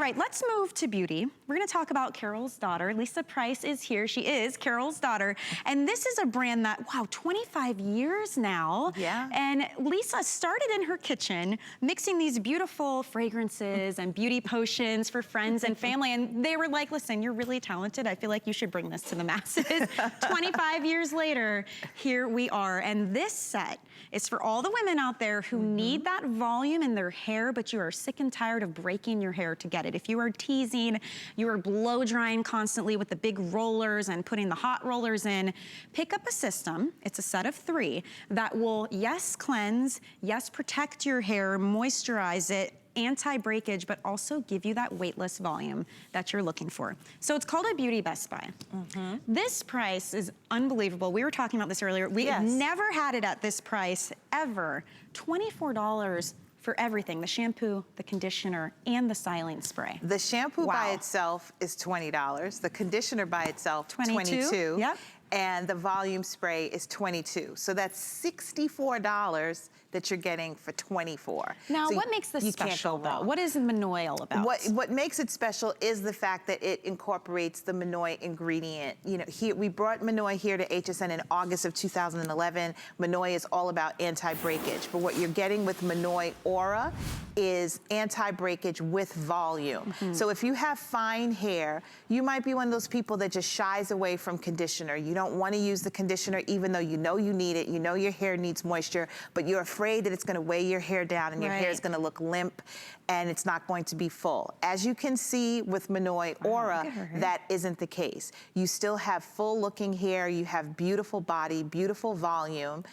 Right, let's move to beauty. We're gonna talk about Carol's daughter. Lisa Price is here. She is Carol's daughter. And this is a brand that, wow, 25 years now. Yeah. And Lisa started in her kitchen mixing these beautiful fragrances and beauty potions for friends and family. And they were like, listen, you're really talented. I feel like you should bring this to the masses. 25 years later, here we are. And this set is for all the women out there who need that volume in their hair, but you are sick and tired of breaking your hair to get it. If you are teasing, you are blow drying constantly with the big rollers and putting the hot rollers in, pick up a system, it's a set of 3, that will, yes, cleanse, yes, protect your hair, moisturize it, anti-breakage, but also give you that weightless volume that you're looking for. So it's called a Beauty Best Buy. This price is unbelievable. We were talking about this earlier. We have never had it at this price ever. $24 for everything, the shampoo, the conditioner, and the styling spray. The shampoo by itself is $20. The conditioner by itself, $22. Yep. And the volume spray is $22. So that's $64 that you're getting for $24. Now, so what makes this special, though? What is Monoi all about? What makes it special is the fact that it incorporates the Monoi ingredient. You know, here we brought Monoi here to HSN in August of 2011. Monoi is all about anti-breakage, but what you're getting with Monoi Ora is anti-breakage with volume. So if you have fine hair, you might be one of those people that just shies away from conditioner. You don't want to use the conditioner even though you know you need it, you know your hair needs moisture, but you're afraid that it's going to weigh your hair down and your hair is going to look limp and it's not going to be full. As you can see with Monoi Ora, that isn't the case. You still have full looking hair, you have beautiful body, beautiful volume,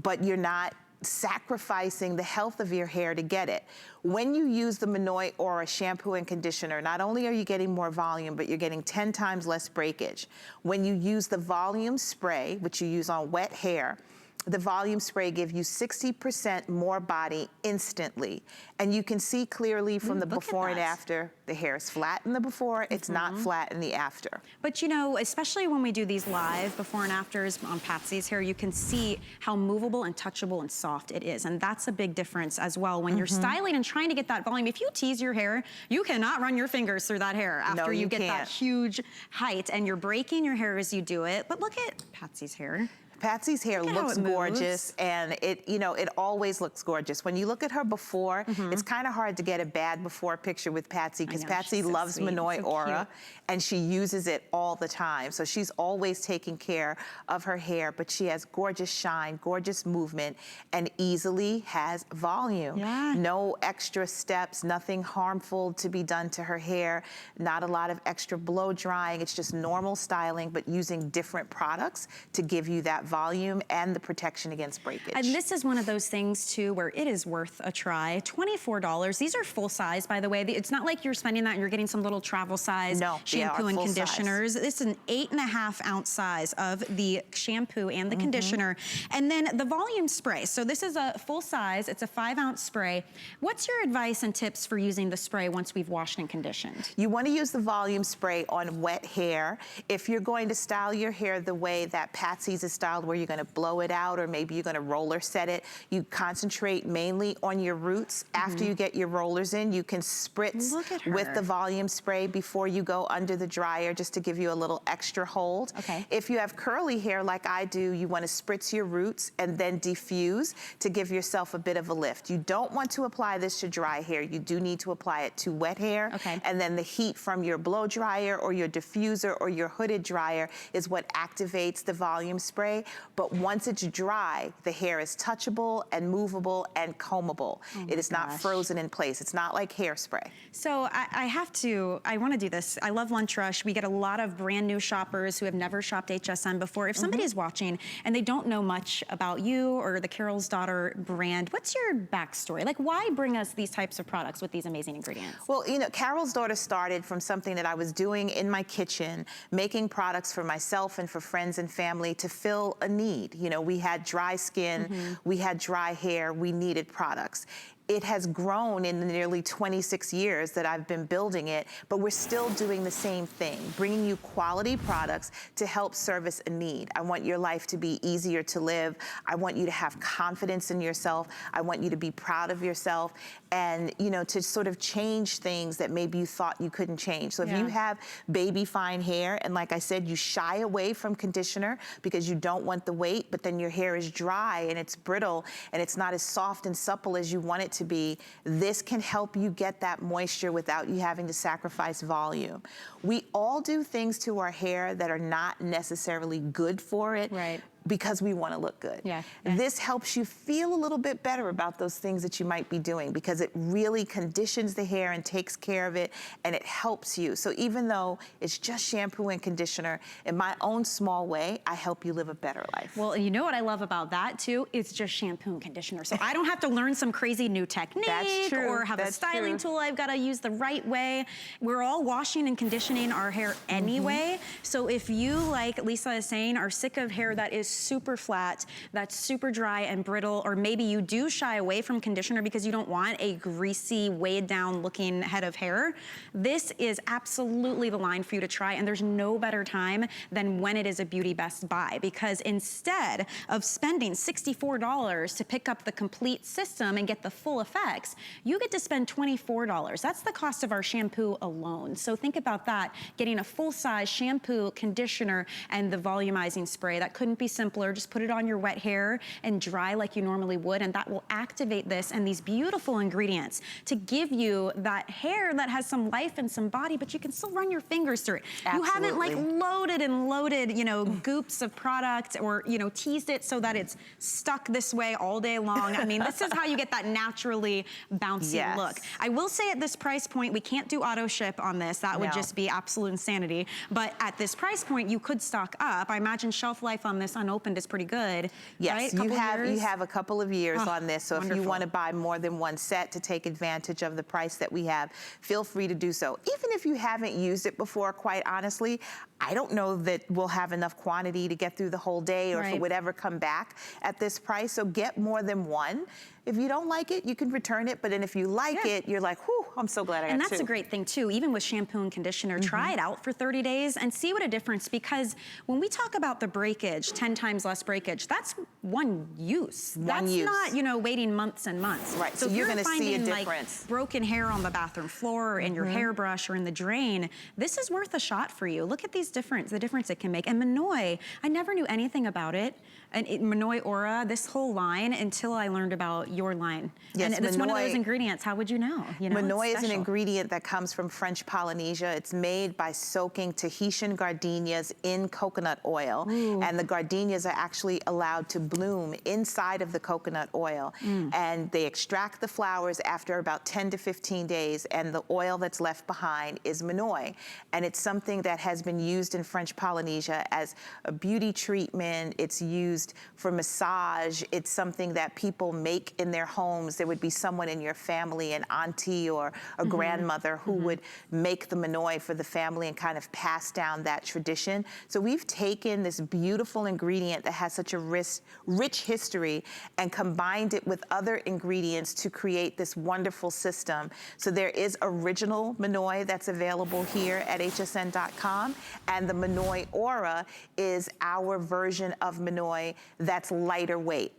but you're not sacrificing the health of your hair to get it. When you use the Monoi Ora shampoo and conditioner, not only are you getting more volume, but you're getting 10 times less breakage. When you use the volume spray, which you use on wet hair, the volume spray gives you 60% more body instantly. And you can see clearly from the before and after, the hair is flat in the before, it's not flat in the after. But you know, especially when we do these live before and afters on Patsy's hair, you can see how movable and touchable and soft it is. And that's a big difference as well. When you're styling and trying to get that volume, if you tease your hair, you cannot run your fingers through that hair after you get that huge height, and you're breaking your hair as you do it. But look at Patsy's hair. Patsy's hair looks gorgeous, and it, you know, it always looks gorgeous. When you look at her before, it's kind of hard to get a bad before picture with Patsy because Patsy loves Monoi Ora and she uses it all the time. So she's always taking care of her hair, but she has gorgeous shine, gorgeous movement, and easily has volume. No extra steps, nothing harmful to be done to her hair, not a lot of extra blow drying. It's just normal styling, but using different products to give you that volume and the protection against breakage. And this is one of those things too where it is worth a try. $24. These are full size, by the way. It's not like you're spending that and you're getting some little travel size shampoo and conditioners. This is an 8.5 ounce size of the shampoo and the conditioner. And then the volume spray. So this is a full size. It's a 5 ounce spray. What's your advice and tips for using the spray once we've washed and conditioned? You want to use the volume spray on wet hair. If you're going to style your hair the way that Patsy's is styled, where you're going to blow it out or maybe you're going to roller set it, you concentrate mainly on your roots. After you get your rollers in, you can spritz with the volume spray before you go under the dryer just to give you a little extra hold. If you have curly hair like I do, you want to spritz your roots and then diffuse to give yourself a bit of a lift. You don't want to apply this to dry hair. You do need to apply it to wet hair. And then the heat from your blow dryer or your diffuser or your hooded dryer is what activates the volume spray. But once it's dry, the hair is touchable and movable and combable. It is not frozen in place. It's not like hairspray. So I want to do this. I love Lunch Rush. We get a lot of brand new shoppers who have never shopped HSN before. If somebody's watching and they don't know much about you or the Carol's Daughter brand, what's your backstory? Like, why bring us these types of products with these amazing ingredients? Well, you know, Carol's Daughter started from something that I was doing in my kitchen, making products for myself and for friends and family to fill a need. You know, we had dry skin, we had dry hair, we needed products. it has grown in the nearly 26 years that I've been building it, but we're still doing the same thing, bringing you quality products to help service a need. I want your life to be easier to live. I want you to have confidence in yourself. I want you to be proud of yourself, and to sort of change things that maybe you thought you couldn't change. So if you have baby fine hair, and like I said, you shy away from conditioner because you don't want the weight, but then your hair is dry and it's brittle and it's not as soft and supple as you want it to be, this can help you get that moisture without you having to sacrifice volume. We all do things to our hair that are not necessarily good for it. Right. Because we want to look good. This helps you feel a little bit better about those things that you might be doing, because it really conditions the hair and takes care of it, and it helps you. So even though it's just shampoo and conditioner, in my own small way, I help you live a better life. Well, you know what I love about that too? It's just shampoo and conditioner. So I don't have to learn some crazy new technique or have a styling tool I've got to use the right way. We're all washing and conditioning our hair anyway. So if you, like Lisa is saying, are sick of hair that is super flat, that's super dry and brittle, or maybe you do shy away from conditioner because you don't want a greasy, weighed down looking head of hair, this is absolutely the line for you to try, and there's no better time than when it is a Beauty Best Buy, because instead of spending $64 to pick up the complete system and get the full effects, you get to spend $24. That's the cost of our shampoo alone. So think about that, getting a full-size shampoo, conditioner, and the volumizing spray. That couldn't be simpler. Just put it on your wet hair and dry like you normally would, and that will activate this and these beautiful ingredients to give you that hair that has some life and some body, but you can still run your fingers through it. You haven't like loaded and loaded, goops of product, or, teased it so that it's stuck this way all day long. I mean, this is how you get that naturally bouncy look. I will say at this price point, we can't do auto ship on this. That would just be absolute insanity. But at this price point, you could stock up. I imagine shelf life on this unopened is pretty good. Yes, right? you have a couple of years on this. So if you want to buy more than one set to take advantage of the price that we have, feel free to do so. Even if you haven't used it before, quite honestly, I don't know that we'll have enough quantity to get through the whole day, or if it would ever come back at this price. So get more than one. If you don't like it, you can return it. But then if you like it, you're like, whew, I'm so glad I got two. And that's a great thing too, even with shampoo and conditioner, try it out for 30 days and see what a difference, because when we talk about the breakage, 10 times less breakage, that's one use. That's not, waiting months and months. Right, so you're gonna see a difference. Like broken hair on the bathroom floor or in your hairbrush or in the drain, this is worth a shot for you. Look at the difference it can make. And Monoi, I never knew anything about it. And Monoi Ora, this whole line, until I learned about your line. Yes, and it's one of those ingredients. How would you know? Monoi is an ingredient that comes from French Polynesia. It's made by soaking Tahitian gardenias in coconut oil. And the gardenias are actually allowed to bloom inside of the coconut oil. And they extract the flowers after about 10 to 15 days, and the oil that's left behind is Monoi. And it's something that has been used in French Polynesia as a beauty treatment. It's used for massage. It's something that people make in their homes. There would be someone in your family, an auntie or a grandmother, who would make the Monoi for the family and kind of pass down that tradition. So we've taken this beautiful ingredient that has such a rich history and combined it with other ingredients to create this wonderful system. So there is original Monoi that's available here at hsn.com, and the Monoi Ora is our version of Monoi that's lighter weight.